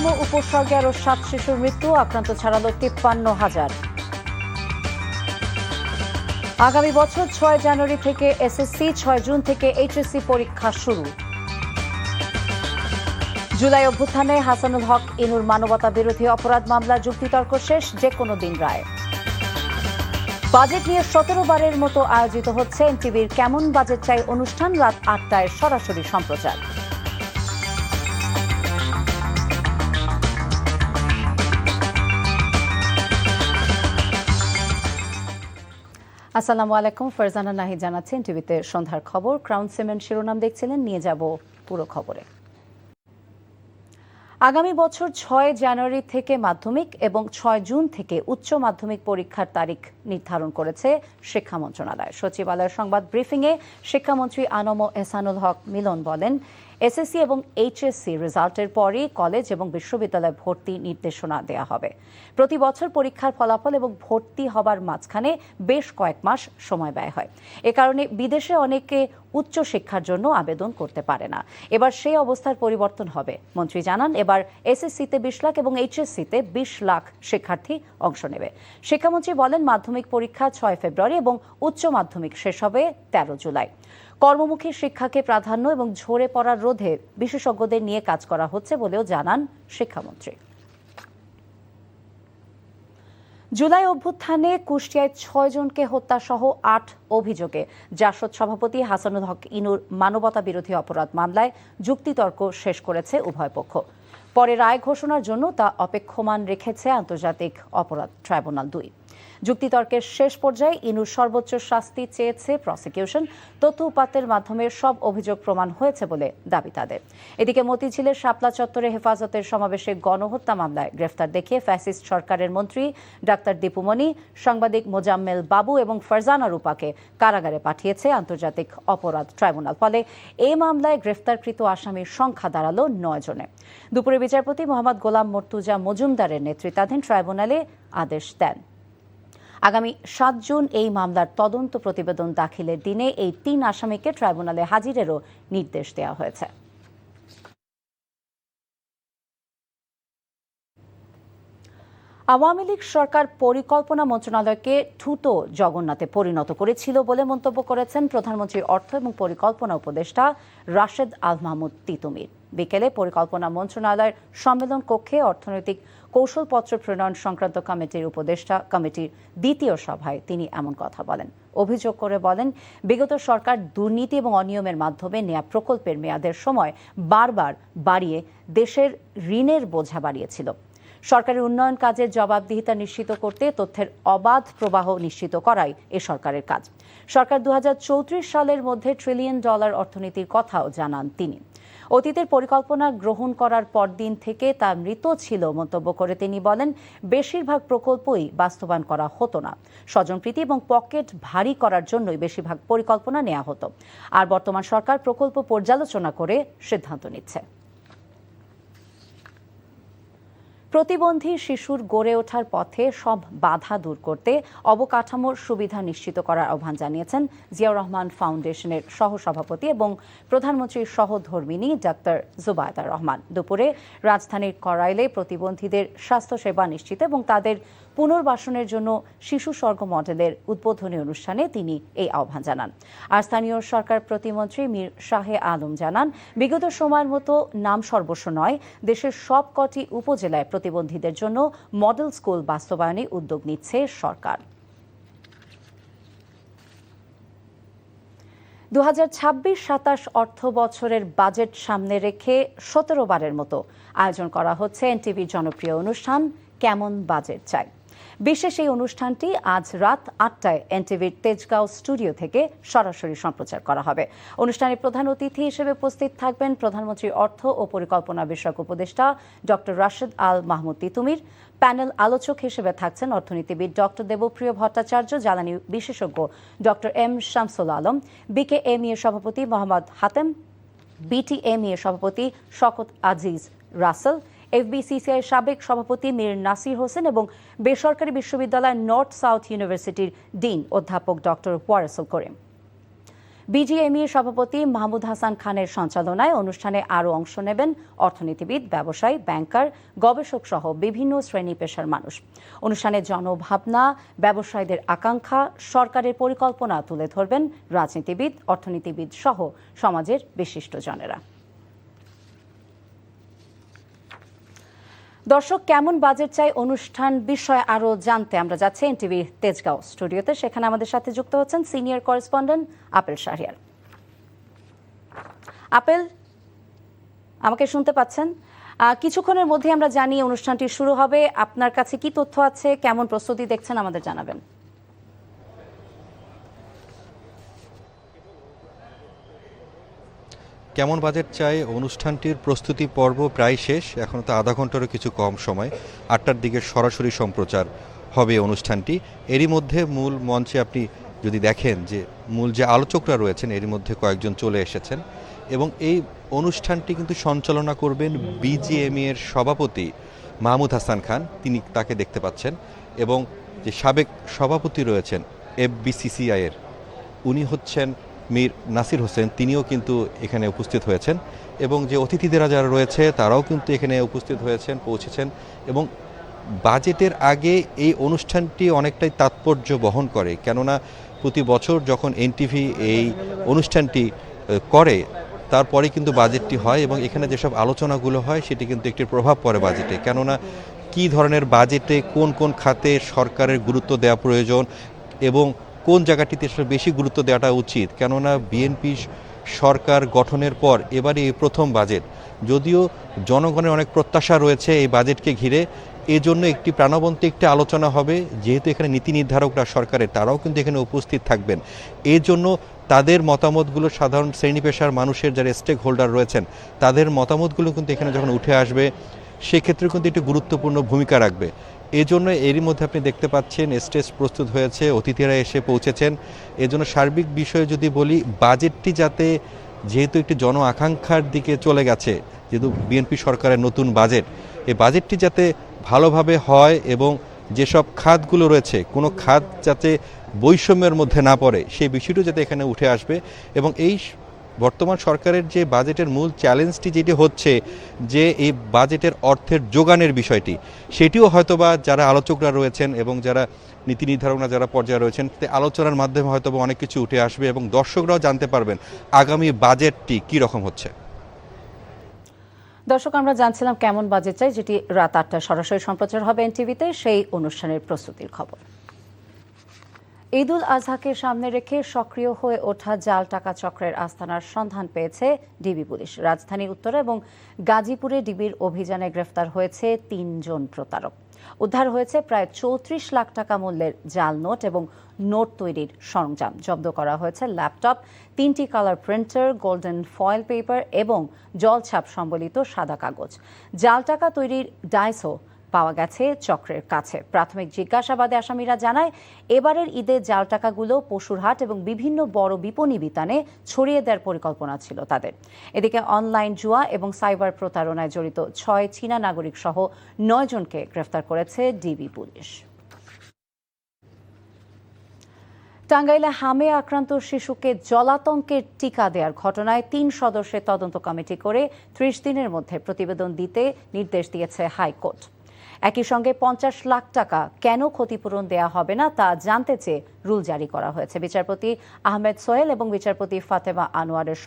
অন্যতম উপসর্গে আরও 7 শিশুর মৃত্যু, আক্রান্ত ছাড়ালো 53,000। আগামী বছর 6 জানুয়ারি থেকে এসএসসি, 6 জুন থেকে এইচএসসি পরীক্ষা শুরু। জুলাই অভ্যুত্থানে হাসানুল হক ইনুর মানবতা বিরোধী অপরাধ মামলা যুক্তিতর্ক শেষ, যে কোনো দিন রায়। বাজেট নিয়ে 17 বারের মতো আয়োজিত হচ্ছে এনটিভির কেমন বাজেট চাই অনুষ্ঠান, রাত 8টায় সরাসরি সম্প্রচার। আসসালামু আলাইকুম, ফারজানা নাহিদ জানাচ্ছি এনটিভিতে সন্ধ্যার খবর। ক্রাউন সিমেন্ট শিরোনাম দেখছিলেন, নিয়ে যাব পুরো খবরে। আগামী বছর 6 জানুয়ারি থেকে মাধ্যমিক এবং 6 জুন থেকে উচ্চ মাধ্যমিক পরীক্ষার তারিখ নির্ধারণ করেছে শিক্ষা মন্ত্রণালয়। সচিবালয়ের সংবাদ ব্রিফিংয়ে শিক্ষামন্ত্রী আনম এহসানুল হক মিলন বলেন, এসএসসি এবং এইচএসসি রেজাল্টের পরই কলেজ এবং বিশ্ববিদ্যালয়ে ভর্তি নির্দেশনা দেওয়া হবে। প্রতি বছর পরীক্ষার ফলাফল এবং ভর্তি হবার মাঝখানে বেশ কয়েক মাস সময় ব্যয় হয়। এ কারণে বিদেশে অনেকে উচ্চ শিক্ষার জন্য আবেদন করতে পারে না। এবার সেই অবস্থার পরিবর্তন হবে। মন্ত্রী জানান, এবার এসএসসিতে 20 লাখ এবং এইচএসসিতে 20 লাখ শিক্ষার্থী অংশ নেবে। শিক্ষামন্ত্রী বলেন, মাধ্যমিক পরীক্ষা 6 ফেব্রুয়ারি এবং উচ্চ মাধ্যমিক শেষ হবে 13 জুলাই। কর্মমুখী শিক্ষাকে প্রাধান্য এবং ঝরে পড়ার রোধে বিশেষজ্ঞদের নিয়ে কাজ করা হচ্ছে বলেও জানান শিক্ষামন্ত্রী। জুলাই অভ্যুত্থানে কুষ্টিয়ায় 6 জনকে হত্যাসহ 8 অভিযোগে জাসদ সভাপতি হাসানুল হক ইনুর মানবতা বিরোধী অপরাধ মামলায় যুক্তিতর্ক শেষ করেছে উভয় পক্ষ। পরে রায় ঘোষণার জন্য তা অপেক্ষমান রেখেছে আন্তর্জাতিক অপরাধ ট্রাইব্যুনাল 2। যুক্তিতর্কের শেষ পর্যায়ে ইনুর সর্বোচ্চ শাস্তি চেয়েছে প্রসিকিউশন। তথ্য উপাত্তের মাধ্যমে সব অভিযোগ প্রমাণ হয়েছে বলে দাবি তাদের। এদিকে মতিঝিলের শাপলা চত্বরে হেফাজতের সমাবেশে গণহত্যা মামলায় গ্রেফতার দেখিয়ে ফ্যাসিস্ট সরকারের মন্ত্রী ডাক্তার দীপুমণি, সাংবাদিক মোজাম্মেল বাবু এবং ফারজানা রূপাকে কারাগারে পাঠিয়েছে আন্তর্জাতিক অপরাধ ট্রাইব্যুনাল। ফলে এই মামলায় গ্রেফতারকৃত আসামির সংখ্যা দাঁড়ালো 9 জনে। দুপুরে বিচারপতি মোহাম্মদ গোলাম মর্তুজা মজুমদারের নেতৃত্বাধীন ট্রাইব্যুনালে আদেশ দেন। আগামী 7 জুন এই মামলার তদন্ত প্রতিবেদন দাখিলের দিনে এই 3 আসামিকে ট্রাইব্যুনালে হাজিরেরও নির্দেশ দেওয়া হয়েছে। আওয়ামী লীগ সরকার পরিকল্পনা মন্ত্রণালয়কে ঠুটো জগন্নাথে পরিণত করেছিল বলে মন্তব্য করেছেন প্রধানমন্ত্রীর অর্থ এবং পরিকল্পনা উপদেষ্টা রাশেদ আল মাহমুদ তিতুমির। বিকেলে পরিকল্পনা মন্ত্রণালয়ের সম্মেলন কক্ষে অর্থনৈতিক কৌশলপত্র প্রণয়ন সংক্রান্ত কমিটির উপদেষ্টা কমিটির দ্বিতীয় সভায় তিনি এমন কথা বলেন। অভিযোগ করে বলেন, বিগত সরকার দুর্নীতি এবং অনিয়মের মাধ্যমে নেয়া প্রকল্পের মেয়াদের সময় বারবার বাড়িয়ে দেশের ঋণের বোঝা বাড়িয়েছিল। সরকারের উন্নয়ন কাজের জবাবদিহিতা নিশ্চিত করতে তথ্যের অবাধ প্রবাহ নিশ্চিত করাই এ সরকারের কাজ। সরকার 2034 সালের মধ্যে $1 ট্রিলিয়ন অর্থনীতির কথাও জানান তিনি। অতীতের পরিকল্পনা গ্রহণ করার পরদিন থেকে তা মৃত ছিল মন্তব্য করে তিনি বলেন, বেশিরভাগ প্রকল্পই বাস্তবায়ন করা হতো না। স্বজনপ্রীতি এবং পকেট ভারী করার জন্যই বেশিরভাগ পরিকল্পনা নেওয়া হতো। আর বর্তমান সরকার প্রকল্প পর্যালোচনা করে সিদ্ধান্ত নিচ্ছে। প্রতিবন্ধী শিশুর গড়ে ওঠার পথে সব বাধা দূর করতে অবকাঠামোর সুবিধা নিশ্চিত করার আহ্বান জানিয়েছেন জিয়াউর রহমান ফাউন্ডেশনের সহসভাপতি এবং প্রধানমন্ত্রীর সহধর্মিণী ডাক্তার জুবায়দা রহমান। দুপুরে রাজধানীর করাইলে প্রতিবন্ধীদের স্বাস্থ্যসেবা নিশ্চিত এবং তাদের পুনর্বাসনের জন্য শিশু স্বর্গ মডেলের উদ্বোধনী অনুষ্ঠানে তিনি এই আহ্বান জানান। আর স্থানীয় সরকার প্রতিমন্ত্রী মীর শাহে আলম জানান, বিগত সময়ের মতো নাম সর্বস্ব নয়, দেশের সবকটি উপজেলায় প্রতিবন্ধীদের জন্য মডেল স্কুল বাস্তবায়নে উদ্যোগ নিচ্ছে সরকার। 2026-27 অর্থ বছরের বাজেট সামনে রেখে 17 বারের মতো আয়োজন করা হচ্ছে এনটিভির জনপ্রিয় অনুষ্ঠান কেমন বাজেট চাই। বিশেষ এই অনুষ্ঠানটি আজ রাত 8টায় এনটিভির তেজগাঁও স্টুডিও থেকে সরাসরি সম্প্রচার করা হবে। অনুষ্ঠানে প্রধান অতিথি হিসেবে উপস্থিত থাকবেন প্রধানমন্ত্রীর অর্থ ও পরিকল্পনা বিষয়ক উপদেষ্টা ডক্টর রাশেদ আল মাহমুদ তিতুমির। প্যানেল আলোচক হিসেবে থাকছেন অর্থনীতিবিদ ডক্টর দেবপ্রিয় ভট্টাচার্য, জ্বালানি বিশেষজ্ঞ doctor M Shamsul Alam, BKMEA সভাপতি মোহাম্মদ হাতেম, বিটিএমইএ সভাপতি শওকত আজিজ রাসেল, এফবিসিসিআই সাবেক সভাপতি মীর নাসির হোসেন এবং বেসরকারি বিশ্ববিদ্যালয় নর্থ সাউথ ইউনিভার্সিটির ডিন অধ্যাপক ডক্টর ওয়ারেসুল করিম। বিজিএমইএর সভাপতি মাহমুদ হাসান খানের সঞ্চালনায় অনুষ্ঠানে আরও অংশ নেবেন অর্থনীতিবিদ, ব্যবসায়ী, ব্যাংকার, গবেষক সহ বিভিন্ন শ্রেণী পেশার মানুষ। অনুষ্ঠানে জনভাবনা, ব্যবসায়ীদের আকাঙ্ক্ষা, সরকারের পরিকল্পনা তুলে ধরবেন রাজনীতিবিদ, অর্থনীতিবিদ সহ সমাজের বিশিষ্টজনেরা। দর্শক, কেমন বাজেট চাই অনুষ্ঠান বিষয়ে আরও জানতে আমরা যাচ্ছি এনটিভি তেজগাঁও স্টুডিওতে। সেখানে আমাদের সাথে যুক্ত হচ্ছেন senior correspondent apple Shahriar. Apple, আমাকে শুনতে পাচ্ছেন? কিছুক্ষণের মধ্যে আমরা জানি অনুষ্ঠানটি শুরু হবে। আপনার কাছে কি তথ্য আছে, কেমন প্রস্তুতি দেখছেন আমাদের জানাবেন। কেমন বাজেট চাই অনুষ্ঠানটির প্রস্তুতি পর্ব প্রায় শেষ, এখন তো আধা ঘন্টারও কিছু কম সময়। 8টার দিকে সরাসরি সম্প্রচার হবে অনুষ্ঠানটি। এরই মধ্যে মূল মঞ্চে আপনি যদি দেখেন যে মূল যে আলোচকরা রয়েছেন এরই মধ্যে কয়েকজন চলে এসেছেন এবং এই অনুষ্ঠানটি কিন্তু সঞ্চালনা করবেন বিজিএমইএ এর সভাপতি মাহমুদ হাসান খান, তিনি তাকে দেখতে পাচ্ছেন, এবং যে সাবেক সভাপতি রয়েছেন এফবিসিসিআই এর, উনি হচ্ছেন মীর নাসির হোসেন, তিনিও কিন্তু এখানে উপস্থিত হয়েছেন, এবং যে অতিথিদেরা যারা রয়েছে তারাও কিন্তু এখানে উপস্থিত হয়েছেন, পৌঁছেছেন। এবং বাজেটের আগে এই অনুষ্ঠানটি অনেকটাই তাৎপর্য বহন করে, কেননা প্রতি বছর যখন এনটিভি এই অনুষ্ঠানটি করে তারপরে কিন্তু বাজেটটি হয় এবং এখানে যেসব আলোচনাগুলো হয় সেটি কিন্তু একটি প্রভাব পড়ে বাজেটে, কেননা কী ধরনের বাজেটে কোন কোন খাতে সরকারের গুরুত্ব দেওয়া প্রয়োজন এবং কোন জায়গাটিতে আসলে বেশি গুরুত্ব দেওয়াটা উচিত। কেননা বিএনপি সরকার গঠনের পর এবারে এই প্রথম বাজেট, যদিও জনগণের অনেক প্রত্যাশা রয়েছে এই বাজেটকে ঘিরে, এজন্য একটি প্রাণবন্ত একটি আলোচনা হবে। যেহেতু এখানে নীতি নির্ধারকরা সরকারের, তারাও কিন্তু এখানে উপস্থিত থাকবেন, এই জন্য তাদের মতামতগুলো, সাধারণ শ্রেণী পেশার মানুষের যারা স্টেক হোল্ডার রয়েছেন তাদের মতামতগুলো কিন্তু এখানে যখন উঠে আসবে সেক্ষেত্রে কিন্তু একটি গুরুত্বপূর্ণ ভূমিকা রাখবে। এই জন্য এরই মধ্যে আপনি দেখতে পাচ্ছেন স্টেজ প্রস্তুত হয়েছে, অতিথিরা এসে পৌঁছেছেন। এজন্য সার্বিক বিষয়ে যদি বলি, বাজেটটি যাতে, যেহেতু একটি জন আকাঙ্ক্ষার দিকে চলে গেছে, যেহেতু বিএনপি সরকারের নতুন বাজেট, এই বাজেটটি যাতে ভালোভাবে হয় এবং যেসব খাতগুলো রয়েছে কোনো খাত যাতে বৈষম্যের মধ্যে না পড়ে সেই বিষয়টি যাতে এখানে উঠে আসবে। এবং এই বর্তমান সরকারের যে বাজেটের মূল চ্যালেঞ্জটি যেটি হচ্ছে যে এই বাজেটের অর্থের যোগানের বিষয়টি, সেটিও হয়তোবা যারা আলোচকরা রয়েছেন এবং যারা নীতি নির্ধারকরা যারা পর্যায়ে রয়েছেন আলোচনার মাধ্যমে হয়তোবা অনেক কিছু উঠে আসবে এবং দর্শকরাও জানতে পারবেন আগামী বাজেটটি কী রকম হচ্ছে। দর্শক, আমরা জানছিলাম কেমন বাজেট চাই, যেটি রাত 8টায় সরাসরি সম্প্রচার হবে এনটিভিতে, সেই অনুষ্ঠানের প্রস্তুতির খবর। ঈদ উল আজহাকে সামনে রেখে সক্রিয় হয়ে ওঠা জাল টাকা চক্রের আস্তানার সন্ধান পেয়েছে ডিবি পুলিশ। রাজধানী উত্তরা এবং গাজীপুরে ডিবির অভিযানে গ্রেফতার হয়েছে 3 জন প্রতারক। উদ্ধার হয়েছে প্রায় 34 লাখ টাকা মূল্যের জাল নোট এবং নোট তৈরির সরঞ্জাম। জব্দ করা হয়েছে ল্যাপটপ, 3টি colour printer, golden foil paper এবং জলছাপ সম্বলিত সাদা কাগজ। জাল টাকা তৈরির ডাইসও পাওয়া গেছে চক্রের কাছে। প্রাথমিক জিজ্ঞাসাবাদে আসামিরা জানায়, এবারের ঈদে জাল টাকাগুলো পশুরহাট এবং বিভিন্ন বড় বিপণী বিতানে ছড়িয়ে দেওয়ার পরিকল্পনা ছিল তাদের। এদিকে অনলাইন জুয়া এবং সাইবার প্রতারণায় জড়িত 6 চীনা নাগরিক সহ 9 জনকে গ্রেফতার করেছে ডিবি পুলিশ। টাঙ্গাইলে হামে আক্রান্ত শিশুকে জলাতঙ্কের টিকা দেওয়ার ঘটনায় 3 সদস্যের তদন্ত কমিটি করে 30 দিনের মধ্যে প্রতিবেদন দিতে নির্দেশ দিয়েছে হাইকোর্ট। একই সঙ্গে 50 লাখ টাকা কেন ক্ষতিপূরণ দেয়া হবে না তা জানতে চেয়ে রুল জারি করা হয়েছে। বিচারপতি আহমেদ সোহেল এবং বিচারপতি ফাতেমা আনোয়ারের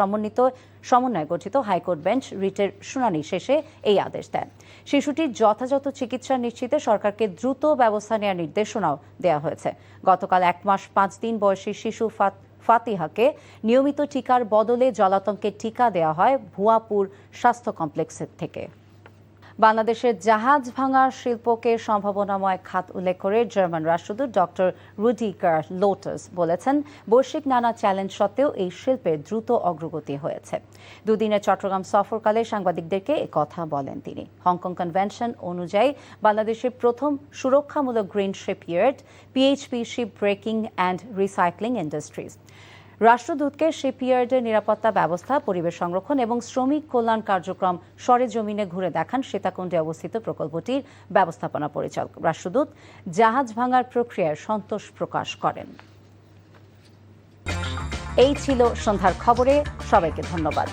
সমন্বয়ে গঠিত হাইকোর্ট বেঞ্চ রিটের শুনানি শেষে এই আদেশ দেন। শিশুটির যথাযথ চিকিৎসা নিশ্চিতে সরকারকে দ্রুত ব্যবস্থা নেওয়ার নির্দেশনাও দেওয়া হয়েছে। গতকাল 1 মাস 5 দিন বয়সী শিশু ফাতিহাকে নিয়মিত টিকার বদলে জলাতঙ্কের টিকা দেওয়া হয় ভুয়াপুর স্বাস্থ্য কমপ্লেক্সের থেকে। বাংলাদেশের জাহাজ ভাঙার শিল্পকে সম্ভাবনাময় খাত উল্লেখ করে জার্মান রাষ্ট্রদূত ডক্টর রুডিগার লোটাস বলেছেন, বৈশ্বিক নানা চ্যালেঞ্জ সত্ত্বেও এই শিল্পের দ্রুত অগ্রগতি হয়েছে। দুদিনের চট্টগ্রাম সফরকালে সাংবাদিকদেরকে কথা বলেন তিনি। হংকং কনভেনশন অনুযায়ী বাংলাদেশের প্রথম সুরক্ষামূলক green shipyard PHP ship breaking and recycling industries. রাষ্ট্রদূতকে শিপইয়ার্ডের নিরাপত্তা ব্যবস্থা, পরিবেশ সংরক্ষণ এবং শ্রমিক কল্যাণ কার্যক্রম সরেজমিনে ঘুরে দেখান সীতাকুণ্ডে অবস্থিত প্রকল্পটির ব্যবস্থাপনা পরিচালক। রাষ্ট্রদূত জাহাজ ভাঙার প্রক্রিয়ায় সন্তোষ প্রকাশ করেন। এই ছিল সন্ধ্যার খবরে, সবাইকে ধন্যবাদ।